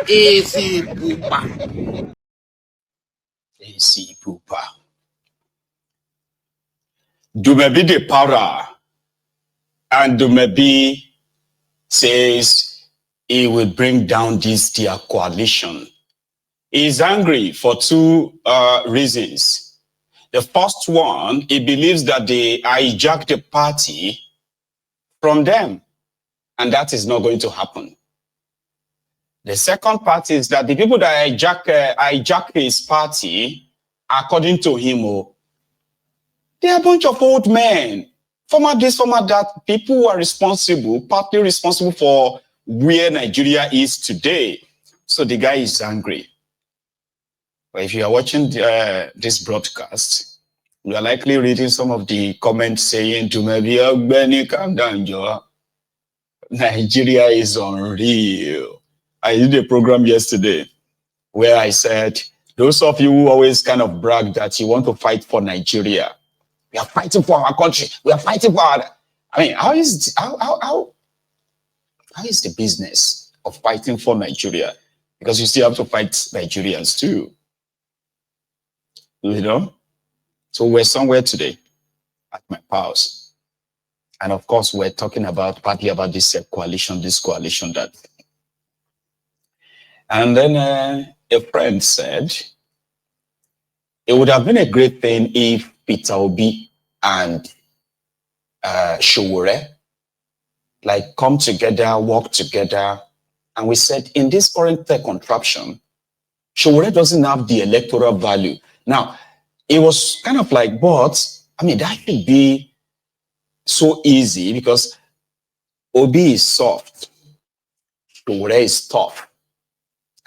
AC Pupa. AC Pupa. Dumebi de para. And Dumebi says he will bring down this their coalition. He is angry for two reasons. The first one, he believes that they hijacked the party from them, and that is not going to happen. The second part is that the people that hijack his party, according to him, they are a bunch of old men. Former this, former that, people who are responsible, partly responsible for where Nigeria is today. So the guy is angry. But if you are watching this broadcast, you are likely reading some of the comments saying, "Dumebi, Benny, calm down, Joe. Nigeria is unreal." I did a program yesterday where I said, those of you who always kind of brag that you want to fight for Nigeria, we are fighting for our country. We are fighting for our... I mean, how is the business of fighting for Nigeria? Because you still have to fight Nigerians too. You know? So we're somewhere today at my house. And of course, we're talking partly about this coalition, that. And then a friend said, it would have been a great thing if Peter Obi and Sowore come together, work together. And we said, in this current contraption, Sowore doesn't have the electoral value. Now, it was kind of like, but, I mean, that should be so easy because Obi is soft, Sowore is tough.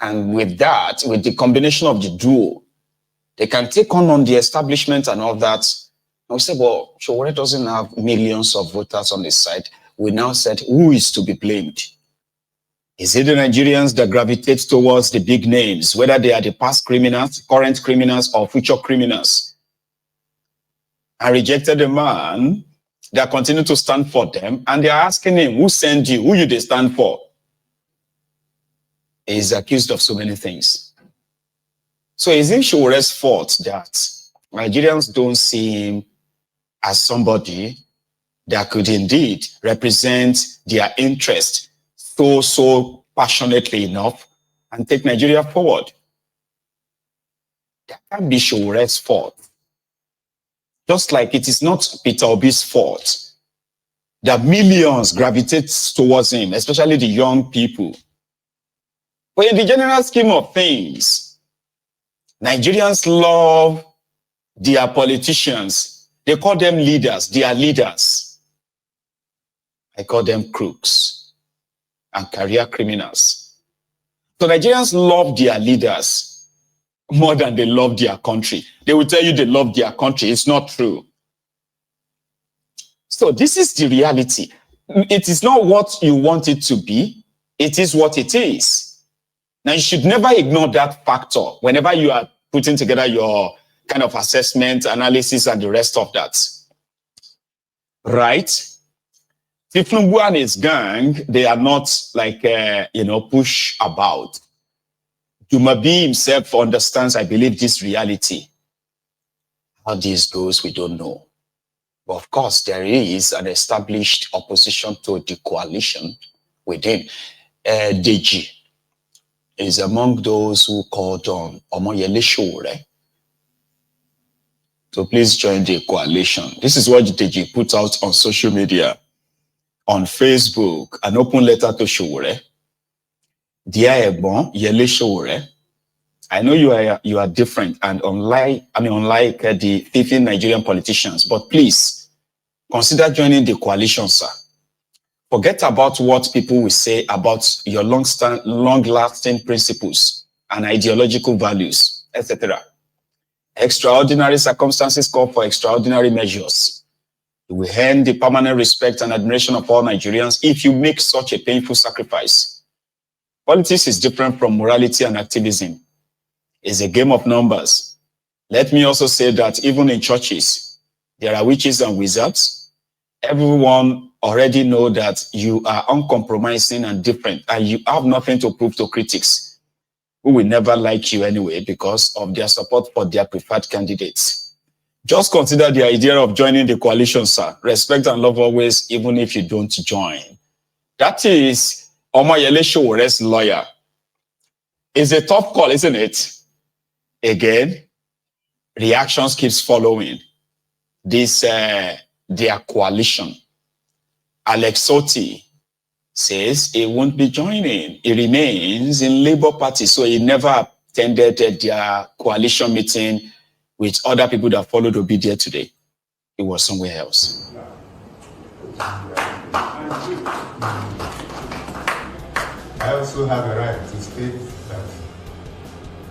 And with that, with the combination of the duo, they can take on the establishment and all that. And we said, well, Sowore doesn't have millions of voters on his side. We now said, who is to be blamed? Is it the Nigerians that gravitate towards the big names, whether they are the past criminals, current criminals, or future criminals, and rejected the man that continue to stand for them, and they are asking him, who sent you? Who you they stand for? He is accused of so many things. So is it Sowore's fault that Nigerians don't see him as somebody that could indeed represent their interest so passionately enough and take Nigeria forward? That can't be Sowore's fault. Just like it is not Peter Obi's fault that millions gravitate towards him, especially the young people. But in the general scheme of things, Nigerians love their politicians. They call them leaders. They are leaders. I call them crooks and career criminals. So Nigerians love their leaders more than they love their country. They will tell you they love their country. It's not true. So this is the reality. It is not what you want it to be. It is what it is. Now, you should never ignore that factor whenever you are putting together your kind of assessment, analysis, and the rest of that. Right? Tiflungu and his gang, they are not like, push about. Dumebi himself understands, I believe, this reality. How this goes, we don't know. But of course, there is an established opposition to the coalition within. Deji is among those who called on Omoyele Sowore to please join the coalition. This is what Deji put out on social media, on Facebook, an open letter to Sowore. Dear Ebon, Yele Sowore, I know you are different and unlike the 15 Nigerian politicians, but please consider joining the coalition, sir. Forget about what people will say about your long-lasting principles and ideological values, etc. Extraordinary circumstances call for extraordinary measures. You will earn the permanent respect and admiration of all Nigerians if you make such a painful sacrifice. Politics is different from morality and activism. It's a game of numbers. Let me also say that even in churches, there are witches and wizards. Everyone already know that you are uncompromising and different, and you have nothing to prove to critics who will never like you anyway because of their support for their preferred candidates. Just consider the idea of joining the coalition, sir. Respect and love always, even if you don't join. That is Omoyele Sowore's lawyer. It's a tough call, isn't it? Again, reactions keeps following this their coalition. Alex Otti says he won't be joining. He remains in Labour Party, so he never attended their coalition meeting with other people that followed Obi there today. He was somewhere else. I also have a right to state that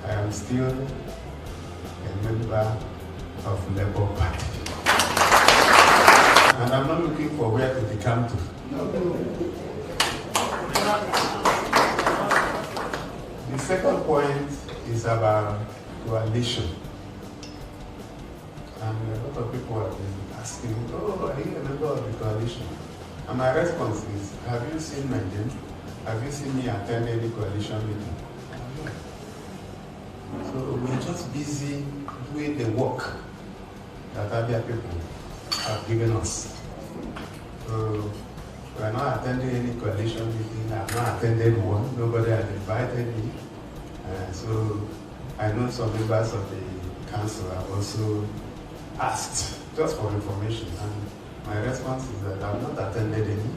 I am still a member of Labour Party. And I'm not looking for where to become to. The second point is about coalition. And a lot of people have been asking, oh, are you a member of the coalition? And my response is, have you seen my name? Have you seen me attend any coalition meeting? So we're just busy doing the work that other people have given us. So we're not attending any coalition meeting. I've not attended one. Nobody has invited me. So I know some members of the council have also asked, just for information. And my response is that I've not attended any.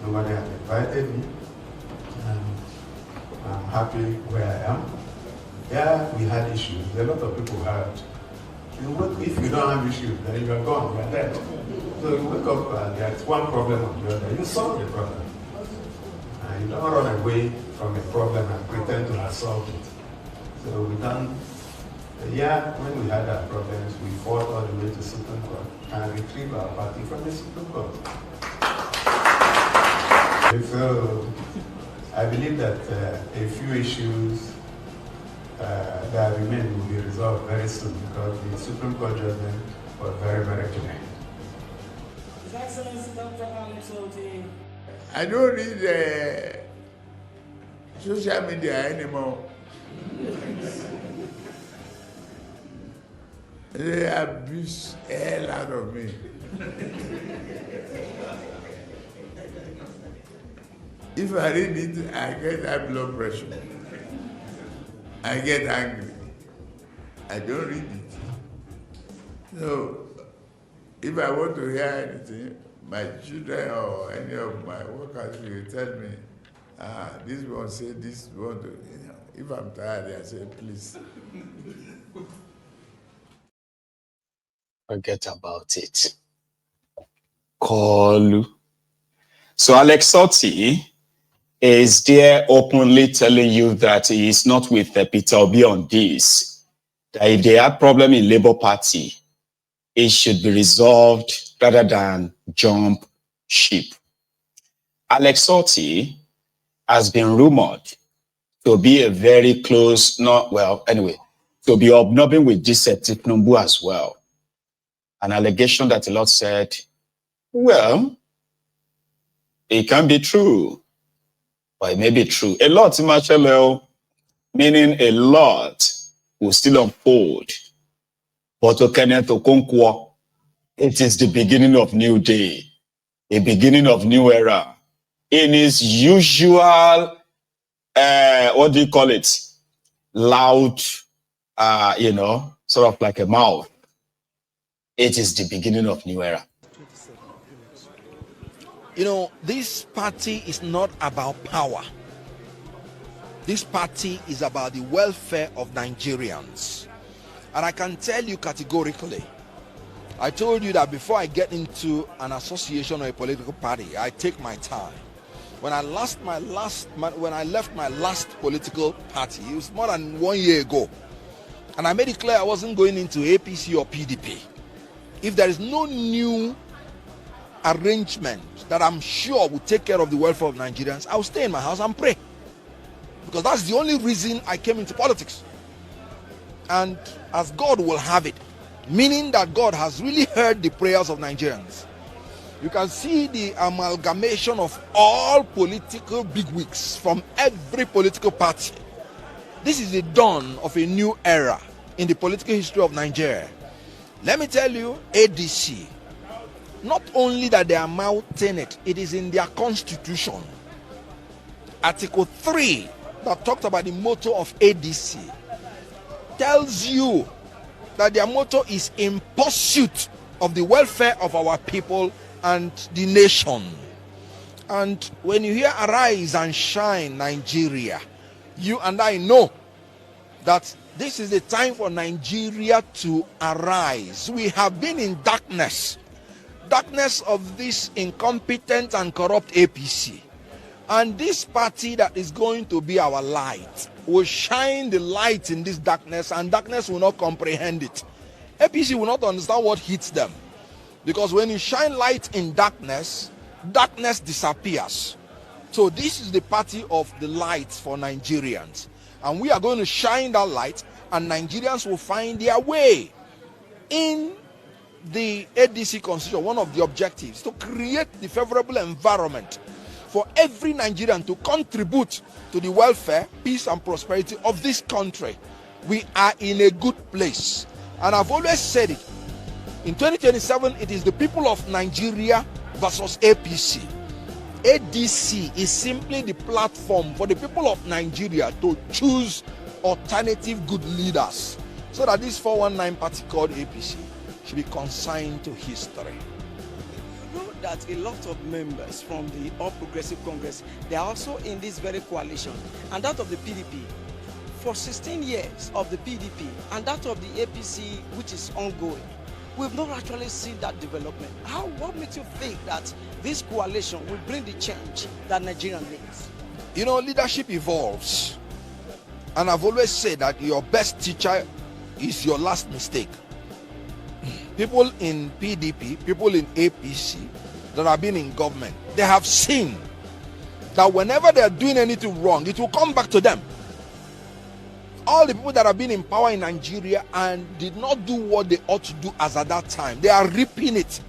Nobody has invited me. I'm happy where I am. Yeah, we had issues. A lot of people had. If you don't have issues, then you're gone, you're dead. So you wake up and there's one problem or the other. You solve the problem. And you don't run away from a problem and pretend to have solved it. So we don't. Yeah, when we had our problems, we fought all the way to Supreme Court and retrieved our party from the Supreme Court. So I believe that a few issues that remain will be resolved very soon because the Supreme Court judgment was very, very clear. His Excellency Dr. Alex Otti. I don't read social media anymore. They abuse the hell out of me. If I read it, I get high blood pressure. I get angry. I don't read it. So, if I want to hear anything, my children or any of my workers will tell me, this one say this one. If I'm tired, I say, please. Forget about it. Call. So Alex Otti is there openly telling you that he is not with Peter Obi on this. That if they have problem in Labour Party, it should be resolved rather than jump ship. Alex Otti has been rumored to be a very close, to be obnobbing with this Tinubu as well. An allegation that a lot said, well, it can be true, but it may be true. A lot, meaning a lot, will still unfold. But Kenneth Okonkwo, it is the beginning of new day, a beginning of new era. In his usual, loud, sort of like a mouth. It is the beginning of new era. You know, this party is not about power. This party is about the welfare of Nigerians. And I can tell you categorically, I told you that before I get into an association or a political party, I take my time. When I left my last political party, it was more than 1 year ago. And I made it clear I wasn't going into APC or PDP. If there is no new arrangement that I'm sure will take care of the welfare of Nigerians, I'll stay in my house and pray. Because that's the only reason I came into politics. And as God will have it, meaning that God has really heard the prayers of Nigerians, You can see the amalgamation of all political bigwigs from every political party. This is the dawn of a new era in the political history of Nigeria. Let me tell you, ADC, not only that they are mounting it, it is in their constitution. Article 3 that talked about the motto of ADC tells you that their motto is in pursuit of the welfare of our people and the nation. And when you hear arise and shine Nigeria, you and I know that this is the time for Nigeria to arise. We have been in darkness of this incompetent and corrupt APC. And this party that is going to be our light will shine the light in this darkness, and darkness will not comprehend it. APC will not understand what hits them. Because when you shine light in darkness, darkness disappears. So this is the party of the light for Nigerians. And we are going to shine that light, and Nigerians will find their way. In the ADC constitution, one of the objectives to create the favorable environment for every Nigerian to contribute to the welfare, peace and prosperity of this country. We are in a good place. And I've always said it. In 2027, it is the people of Nigeria versus APC. ADC is simply the platform for the people of Nigeria to choose alternative good leaders, so that this 419 party called APC should be consigned to history. You know that a lot of members from the All Progressive Congress, they are also in this very coalition, and that of the PDP. For 16 years of the PDP and that of the APC, which is ongoing, we've not actually seen that development. What makes you think that this coalition will bring the change that Nigeria needs? You know, leadership evolves. And I've always said that your best teacher is your last mistake. People in PDP, people in APC that have been in government, they have seen that whenever they are doing anything wrong, it will come back to them. All the people that have been in power in Nigeria and did not do what they ought to do as at that time, they are reaping it.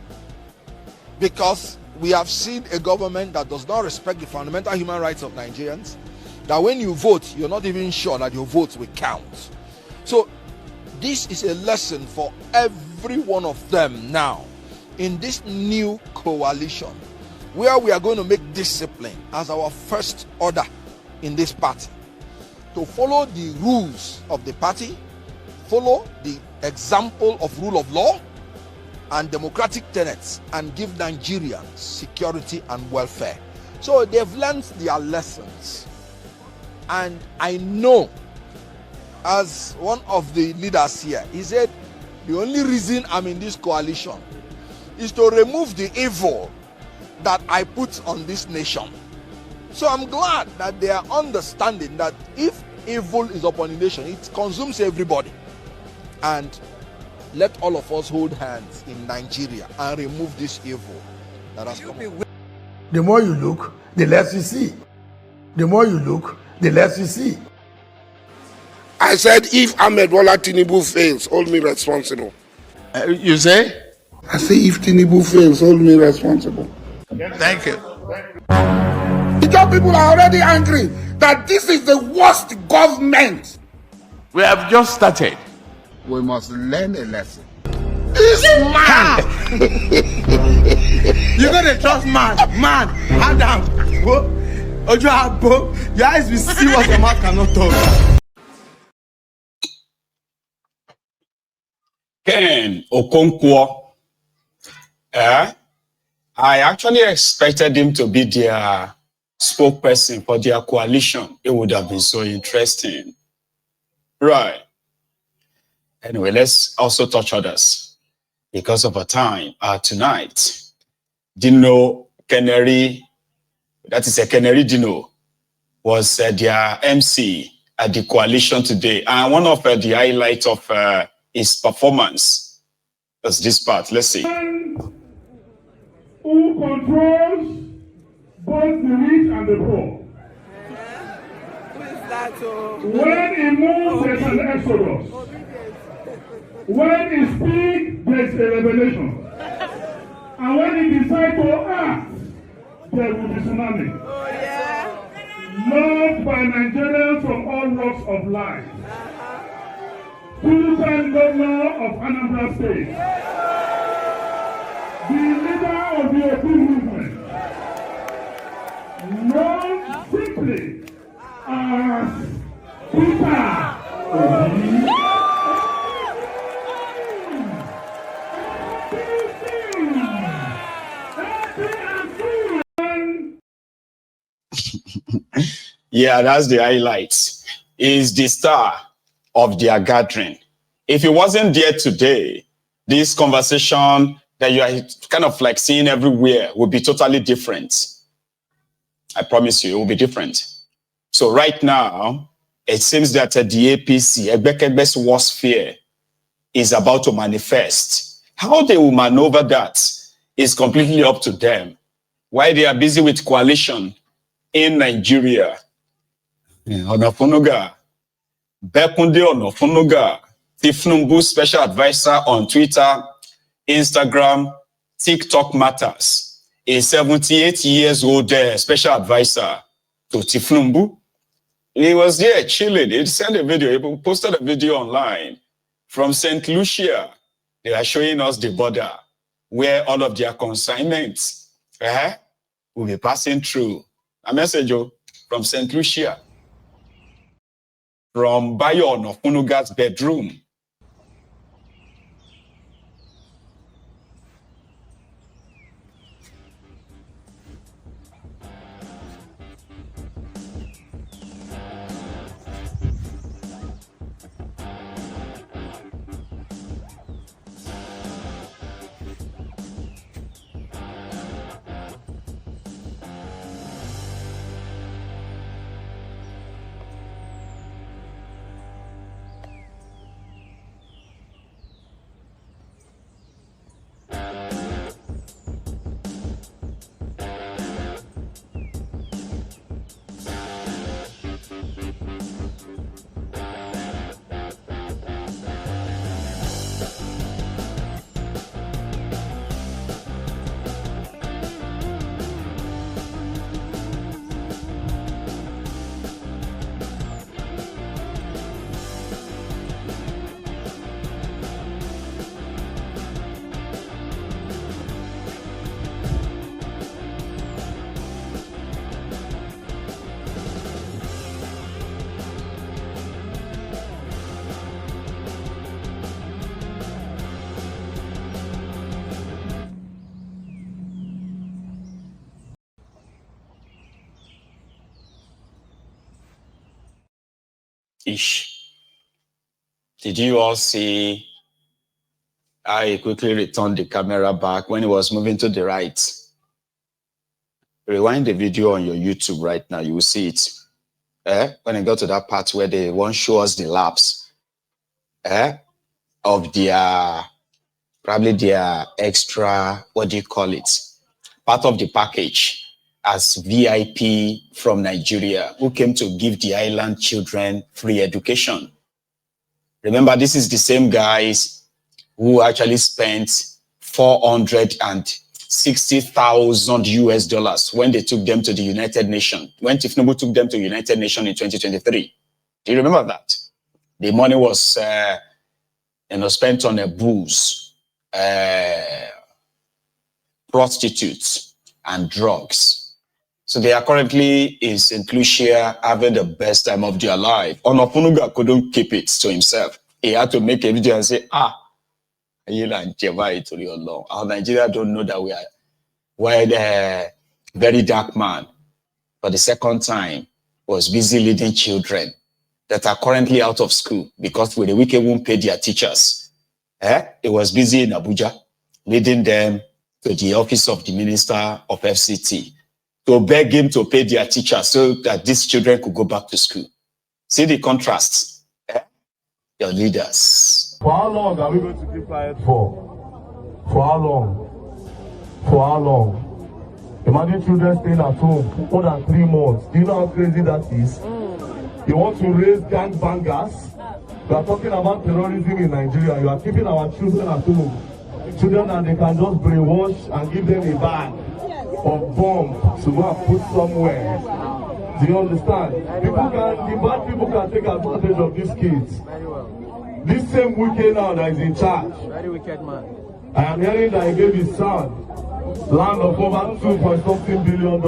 Because we have seen a government that does not respect the fundamental human rights of Nigerians, that when you vote, you're not even sure that your votes will count. So this is a lesson for every one of them now in this new coalition, where we are going to make discipline as our first order in this party. To follow the rules of the party, follow the example of rule of law and democratic tenets, and give Nigerians security and welfare. So they've learned their lessons. And I know, as one of the leaders here, he said, the only reason I'm in this coalition is to remove the evil that I put on this nation. So I'm glad that they are understanding that if evil is upon the nation, it consumes everybody. And let all of us hold hands in Nigeria and remove this evil that has come. The more you look, the less you see. The more you look, the less you see. I said, if Ahmed Bola Tinubu fails, hold me responsible. You say? I say, if Tinubu fails, hold me responsible. Thank you. The job people are already angry that this is the worst government. We have just started. We must learn a lesson. This man! You gotta trust man. Adam. Ojo, your eyes will see what your mouth cannot talk. Ken Okonkwo, I actually expected him to be their spokesperson for their coalition. It would have been so interesting. Right. Anyway, let's also touch others. Because of our time tonight, Dino Canary, that is a Canary Dino, was their MC at the coalition today. And one of the highlights of his performance was this part. Let's see. Who controls both the rich and the poor. Who is that? When he moves, there's an exodus. When he speaks, there's a revelation. And when he decides to act, there will be tsunami. Loved by Nigerians from all walks of life. Two-time governor of Anambra State. The leader of the Otti movement. Known simply as Peter Otti. Yeah, that's the highlights. Is the star of their gathering. If it wasn't there today, this conversation that you are kind of like seeing everywhere would be totally different. I promise you, it will be different. So right now, it seems that the APC, Egbekegbe's worst fear, is about to manifest. How they will maneuver that is completely up to them. While they are busy with coalition in Nigeria, Onafunuga, Bekunde Onafunuga, Tifnumbu special advisor on Twitter, Instagram, TikTok matters, a 78-years-old special advisor to Tifnumbu. He was there chilling. He sent a video, he posted a video online from St. Lucia. They are showing us the border where all of their consignments will be passing through. A message from St. Lucia, from Bayo Onafunuga's bedroom. Did you all see how he quickly returned the camera back when he was moving to the right? Rewind the video on your YouTube right now, you will see it. When I got to that part where they won't show us the laps of their, probably their extra, what do you call it? Part of the package as VIP from Nigeria who came to give the island children free education. Remember, this is the same guys who actually spent $460,000 US when they took them to the United Nations, when Tifnubu took them to United Nations in 2023. Do you remember that? The money was spent on booze, prostitutes, and drugs. So they are currently in St. Lucia having the best time of their life. Onafunuga couldn't keep it to himself. He had to make a video and say, our Nigeria don't know that we're a very dark man. For the second time, was busy leading children that are currently out of school because the wicked won't pay their teachers. He was busy in Abuja, leading them to the office of the Minister of FCT to beg him to pay their teachers so that these children could go back to school. See the contrast. Your leaders. For how long are we going to keep quiet for? For how long? For how long? Imagine children staying at home for more than 3 months. Do you know how crazy that is? You want to raise gangbangers? We are talking about terrorism in Nigeria. You are keeping our children at home. children that they can just brainwash and give them a bag of bomb to go and put somewhere. Do you understand? The bad people can take advantage of these kids. This same wicked now that is in charge. Very wicked man. I am hearing that he gave his son land of over $2.something billion.